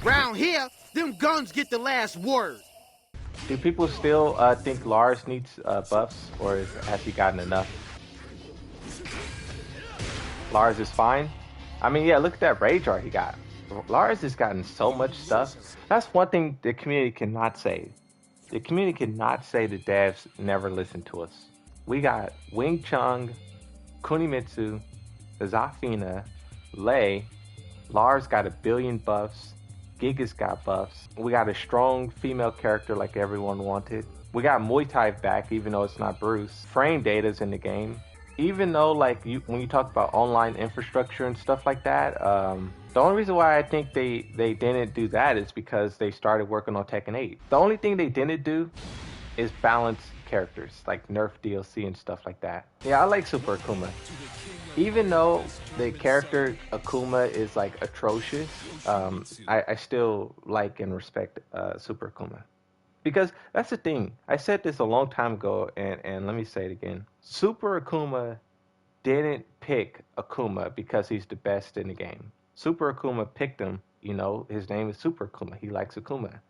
Round here, them guns get the last word. Do people still think Lars needs buffs, or has he gotten enough? Lars is fine. I mean, yeah, look at that rage art he got. Lars has gotten so much stuff. That's one thing the community cannot say. The community cannot say the devs never listened to us. We got Wing Chun, Kunimitsu, Zafina, Lei. Lars got a billion buffs. Giga's got buffs. We got a strong female character like everyone wanted. We got Muay Thai back, even though it's not Bruce. Frame data's in the game. Even though, like, when you talk about online infrastructure and stuff like that, the only reason why I think they didn't do that is because they started working on Tekken 8. The only thing they didn't do is balance characters, like nerf DLC and stuff like that. Yeah, I like Super Akuma. Even though the character Akuma is like atrocious, I still like and respect Super Akuma. Because that's the thing. I said this a long time ago, and let me say it again. Super Akuma didn't pick Akuma because he's the best in the game. Super Akuma picked him, his name is Super Akuma. He likes Akuma.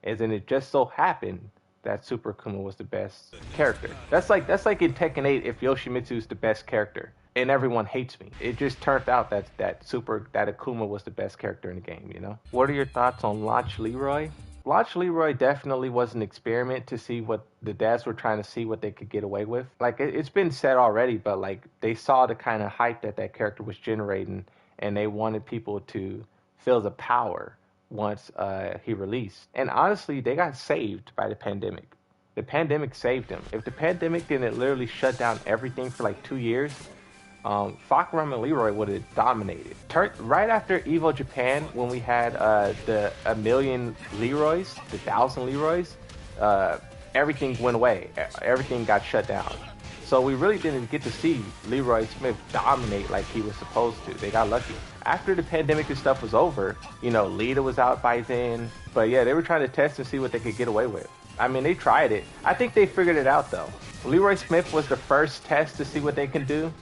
And then it just so happened that Super Akuma was the best character. That's like in Tekken 8 if Yoshimitsu is the best character and everyone hates me. It just turned out that Akuma was the best character in the game. What are your thoughts on Launch Leroy? Launch Leroy definitely was an experiment to see what the devs were trying to see what they could get away with. Like it's been said already, but like they saw the kind of hype that character was generating, and they wanted people to feel the power once he released. And honestly, they got saved by the pandemic. The pandemic saved them. If the pandemic didn't literally shut down everything for like 2 years, Fakuram and Leroy would have dominated. Right after Evo Japan, when we had the 1,000,000 Leroys, the 1,000 Leroys, everything went away. Everything got shut down. So we really didn't get to see Leroy Smith dominate like he was supposed to. They got lucky. After the pandemic and stuff was over, Lita was out by then. But yeah, they were trying to test and see what they could get away with. I mean, they tried it. I think they figured it out though. Leroy Smith was the first test to see what they can do.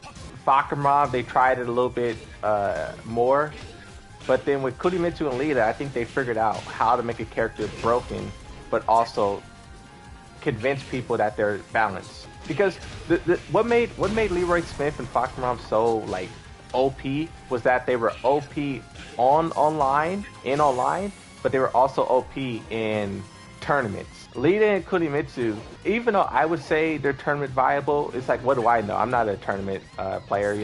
Fakuram, they tried it a little bit more. But then with Kunimitsu and Lita, I think they figured out how to make a character broken, but also convince people that they're balanced. Because what made Leroy Smith and Fakuram so like OP was that they were OP online, but they were also OP in tournaments. Lita and Kunimitsu, even though I would say they're tournament viable, it's like, what do I know? I'm not a tournament player,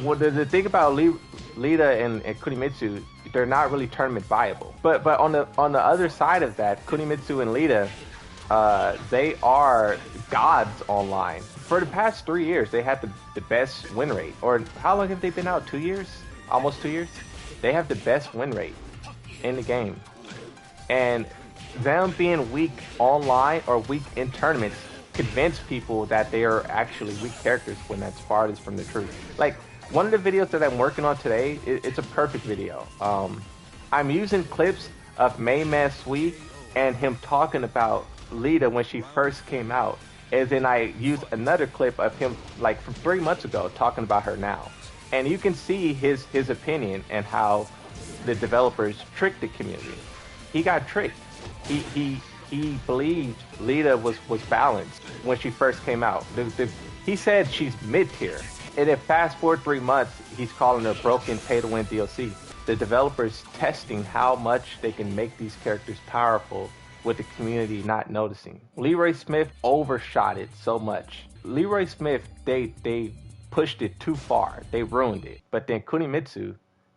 Well, the thing about Lita and Kunimitsu, they're not really tournament viable. But on the other side of that, Kunimitsu and Lita, they are gods online. For the past 3 years, they had the best win rate. Or how long have they been out? 2 years? Almost 2 years? They have the best win rate in the game. And them being weak online or weak in tournaments convince people that they are actually weak characters when that's farthest from the truth. Like, one of the videos that I'm working on today, it's a perfect video. I'm using clips of Mayman Sweet and him talking about Lita when she first came out. And then I use another clip of him like from 3 months ago talking about her now. And you can see his opinion and how the developers tricked the community. He got tricked. He believed Lita was balanced when she first came out. He said she's mid-tier. And then fast forward 3 months, he's calling her broken pay-to-win DLC. The developers testing how much they can make these characters powerful with the community not noticing. Leroy Smith overshot it so much. Leroy Smith, they pushed it too far. They ruined it. But then Kunimitsu,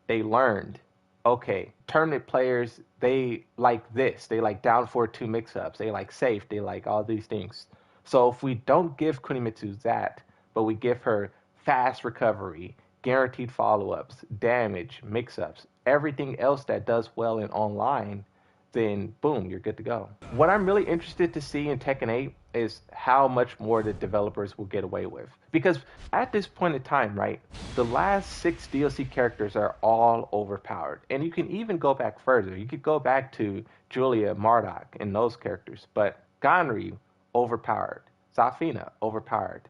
they learned, okay, tournament players, they like this. They like down 4-2 mix-ups. They like safe. They like all these things. So if we don't give Kunimitsu that, but we give her fast recovery, guaranteed follow-ups, damage, mix-ups, everything else that does well in online, then boom, you're good to go. What I'm really interested to see in Tekken 8 is how much more the developers will get away with. Because at this point in time, right, the last 6 DLC characters are all overpowered. And you can even go back further. You could go back to Julia, Marduk, and those characters. But Ganryu, overpowered. Zafina, overpowered.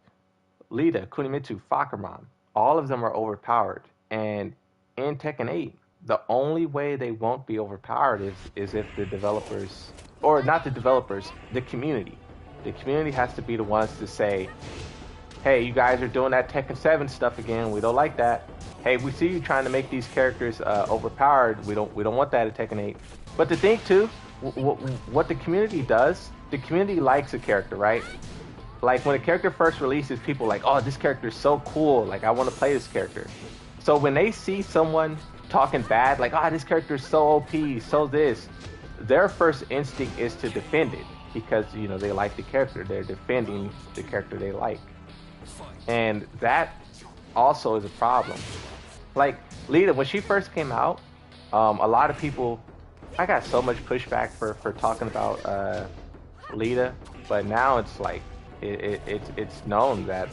Lita, Kunimitsu, Fakuram, all of them are overpowered. And in Tekken 8, The only way they won't be overpowered is if the developers, or not the developers, the community has to be the ones to say, hey, you guys are doing that Tekken 7 stuff again. We don't like that. Hey, we see you trying to make these characters overpowered. We don't want that at Tekken 8. But the thing too, what the community does, the community likes a character, right? Like when a character first releases, people are like, oh, this character is so cool. Like I want to play this character. So when they see someone talking bad, like, oh, this character is so OP, so this, their first instinct is to defend it because they like the character. They're defending the character they like. And that also is a problem. Like Lita, when she first came out, a lot of people, I got so much pushback for talking about Lita, but now it's like it's known that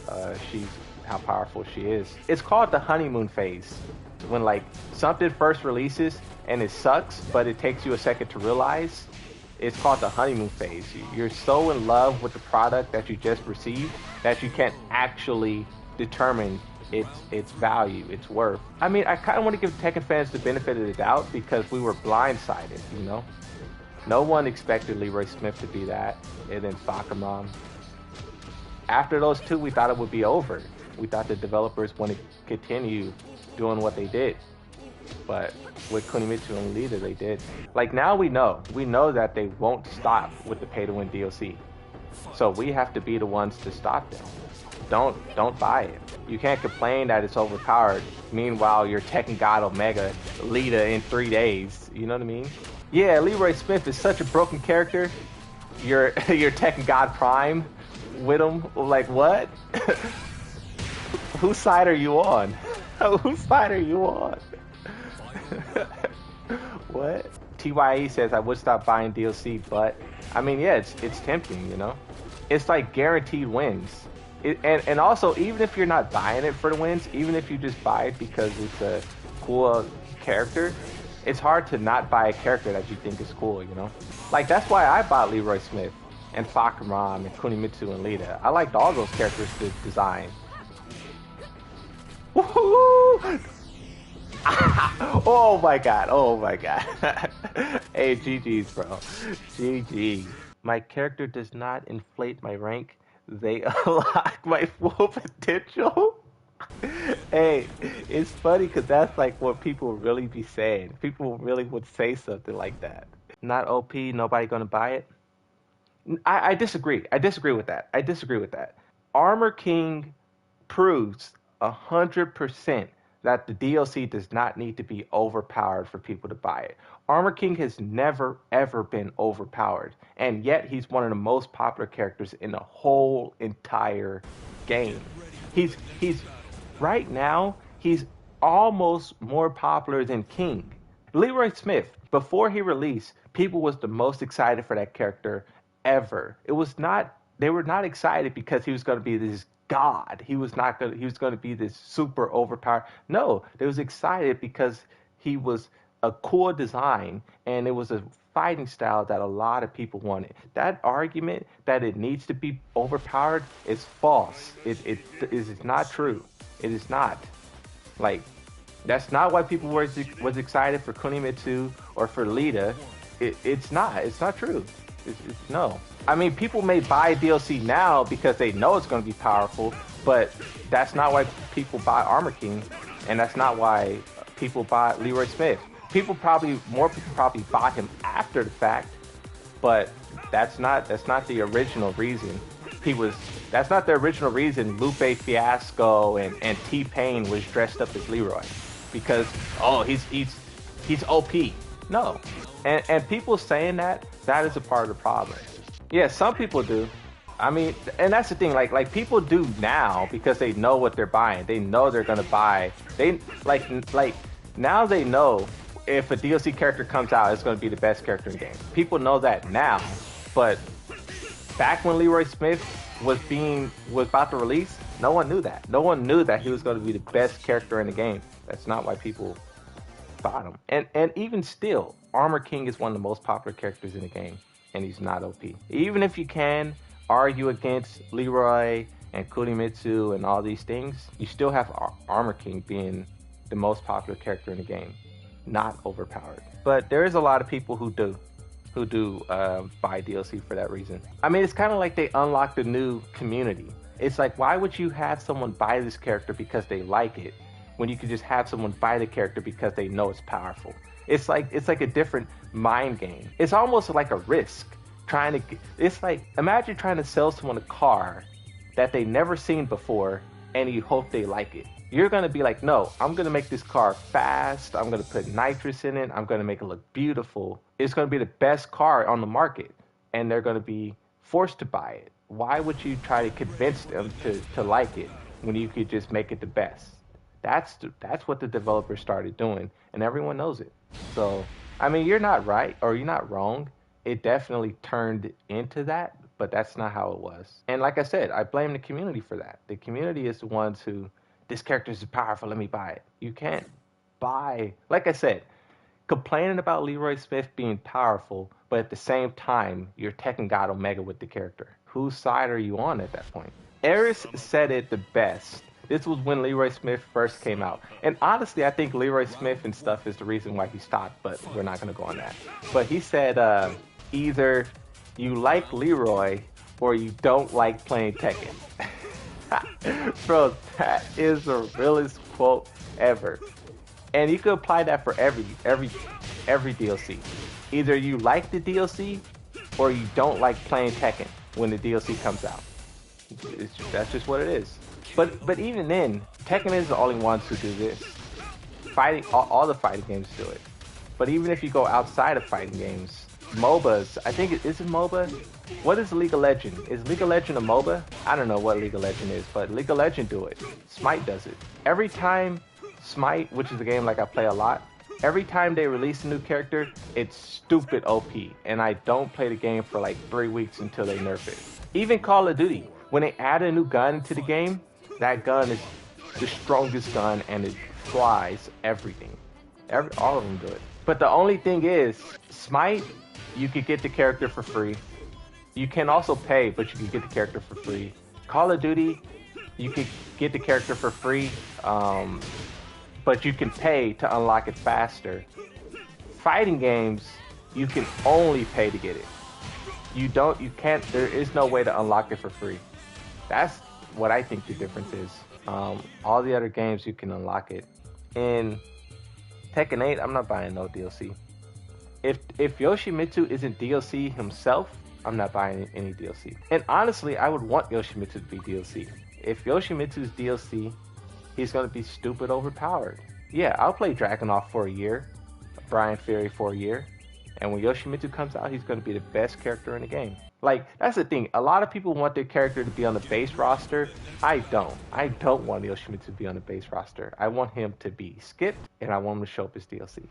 she's how powerful she is. It's called the honeymoon phase, when like something first releases and it sucks, but it takes you a second to realize. It's called the honeymoon phase. You're so in love with the product that you just received that you can't actually determine its value, its worth. I mean, I kind of want to give Tekken fans the benefit of the doubt because we were blindsided, No one expected Leroy Smith to be that, and then Fakamon. After those two, we thought it would be over. We thought the developers want to continue doing what they did. But with Kunimitsu and Lita, they did. Like now we know that they won't stop with the pay-to-win DLC. So we have to be the ones to stop them. Don't buy it. You can't complain that it's overpowered. Meanwhile, you're Tekken God Omega Lita in 3 days. You know what I mean? Yeah, Leroy Smith is such a broken character. You're Tekken God Prime with him. Like what? Whose side are you on? Whose side are you on? What? TYE says I would stop buying DLC, but I mean, yeah, it's tempting, It's like guaranteed wins. And also, even if you're not buying it for the wins, even if you just buy it because it's a cool character, it's hard to not buy a character that you think is cool, Like that's why I bought Leroy Smith and Fakamon and Kunimitsu and Lita. I liked all those characters to design. Woohoo! Oh my god. Hey, GG's, bro. GG. My character does not inflate my rank. They unlock my full potential. Hey, it's funny because that's like what people really be saying. People really would say something like that. Not OP, nobody gonna buy it. I disagree. I disagree with that. Armor King proves 100% that the DLC does not need to be overpowered for people to buy it. Armor King has never, ever been overpowered, and yet he's one of the most popular characters in the whole entire game. He's right now, he's almost more popular than King. Leroy Smith, before he released, people was the most excited for that character ever. They were not excited because he was going to be this god. He was going to be this super overpowered. No, they was excited because he was a cool design and it was a fighting style that a lot of people wanted. That argument that it needs to be overpowered is false. It is not true. It is not. Like, that's not why people was excited for Kunimitsu or for Lita. It's not true. No. I mean, people may buy DLC now because they know it's going to be powerful, but that's not why people buy Armor King, and that's not why people buy Leroy Smith. More people probably bought him after the fact, but that's not the original reason. That's not the original reason Lupe Fiasco and T-Pain was dressed up as Leroy, because he's OP. No. And people saying that is a part of the problem. Yeah, some people do. I mean, and that's the thing, like people do now because they know what they're buying. They know they're gonna buy. They like now they know if a DLC character comes out, it's gonna be the best character in the game. People know that now, but back when Leroy Smith was about to release, no one knew that. No one knew that he was gonna be the best character in the game. That's not why people bought him. And even still, Armor King is one of the most popular characters in the game, and he's not OP. Even if you can argue against Leroy and Kunimitsu and all these things, you still have Armor King being the most popular character in the game. not overpowered. But there is a lot of people who do buy DLC for that reason. I mean, it's kind of like they unlocked a new community. It's like, why would you have someone buy this character because they like it when you could just have someone buy the character because they know it's powerful? It's like a different mind game. It's almost like a risk trying to. It's like, imagine trying to sell someone a car that they never seen before, and you hope they like it. You're gonna be like, no, I'm gonna make this car fast. I'm gonna put nitrous in it. I'm gonna make it look beautiful. It's gonna be the best car on the market, and they're gonna be forced to buy it. Why would you try to convince them to like it when you could just make it the best? That's what the developers started doing, and everyone knows it. So, I mean, you're not right or you're not wrong. It definitely turned into that, but that's not how it was. And like I said, I blame the community for that. The community is the ones who, this character is powerful, let me buy it. You can't buy, like I said, complaining about Leroy Smith being powerful, but at the same time, you're Tekken God Omega with the character. Whose side are you on at that point? Eris said it the best. This was when Leroy Smith first came out. And honestly, I think Leroy Smith and stuff is the reason why he stopped, but we're not going to go on that. But he said either you like Leroy or you don't like playing Tekken. Bro, that is the realest quote ever. And you could apply that for every DLC. Either you like the DLC or you don't like playing Tekken when the DLC comes out. That's just what it is. But even then, Tekken is the only ones who do this. Fighting, all the fighting games do it. But even if you go outside of fighting games, MOBAs, I think is it MOBA? What is League of Legends? Is League of Legends a MOBA? I don't know what League of Legends is, but League of Legends do it. Smite does it. Every time Smite, which is a game like I play a lot, every time they release a new character, it's stupid OP. And I don't play the game for like 3 weeks until they nerf it. Even Call of Duty, when they add a new gun into the game, that gun is the strongest gun and it flies everything. All of them do it. But the only thing is, Smite, you could get the character for free. You can also pay, but you can get the character for free. Call of Duty, you could get the character for free, but you can pay to unlock it faster. Fighting games, you can only pay to get it. There is no way to unlock it for free. That's what I think the difference is. All the other games, you can unlock it. In Tekken 8, I'm not buying no DLC. If Yoshimitsu isn't DLC himself, I'm not buying any DLC. And honestly, I would want Yoshimitsu to be DLC. If Yoshimitsu's DLC, he's going to be stupid overpowered. Yeah, I'll play Dragunov for a year, Brian Fury for a year, and when Yoshimitsu comes out, he's going to be the best character in the game. Like, that's the thing. A lot of people want their character to be on the base roster. I don't. I don't want Yoshimitsu to be on the base roster. I want him to be skipped, and I want him to show up as DLC.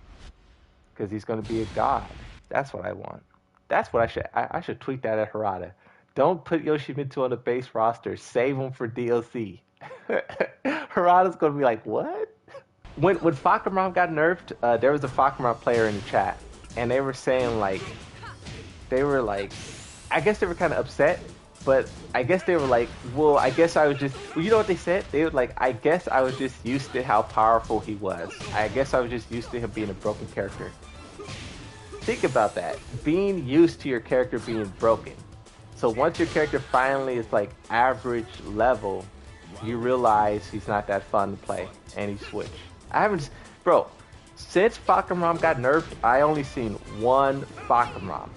Because he's going to be a god. That's what I want. That's what I should tweet that at Harada. Don't put Yoshimitsu on the base roster. Save him for DLC. Harada's going to be like, what? When Fakaram got nerfed, there was a Fakaram player in the chat, and they were saying, like, I guess they were kind of upset, but I guess they were like, well, I guess I was just, well, you know what they said? They were like, I guess I was just used to how powerful he was. I guess I was just used to him being a broken character. Think about that. Being used to your character being broken. So once your character finally is like average level, you realize he's not that fun to play, and you switch. Bro, since Fakaram got nerfed, I only seen one Fakaram.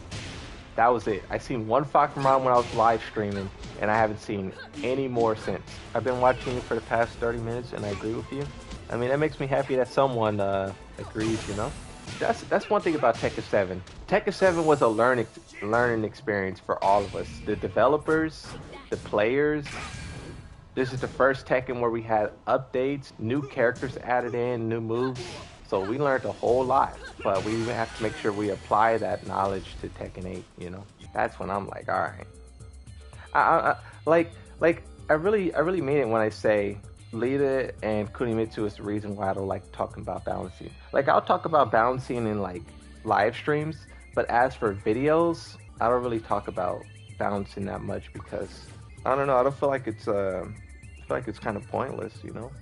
That was it. I seen one Fakaram when I was live streaming, and I haven't seen any more since. I've been watching you for the past 30 minutes, and I agree with you. I mean, that makes me happy that someone agrees, you know? That's one thing about Tekken 7. Tekken 7 was a learning experience for all of us. The developers, the players. This is the first Tekken where we had updates, new characters added in, new moves. So we learned a whole lot, but we even have to make sure we apply that knowledge to Tekken 8, you know? That's when I'm like, all right. I really mean it when I say Lita and Kunimitsu is the reason why I don't like talking about balancing. Like, I'll talk about balancing in, like, live streams, but as for videos, I don't really talk about balancing that much because, I don't know, I feel like it's kind of pointless, you know?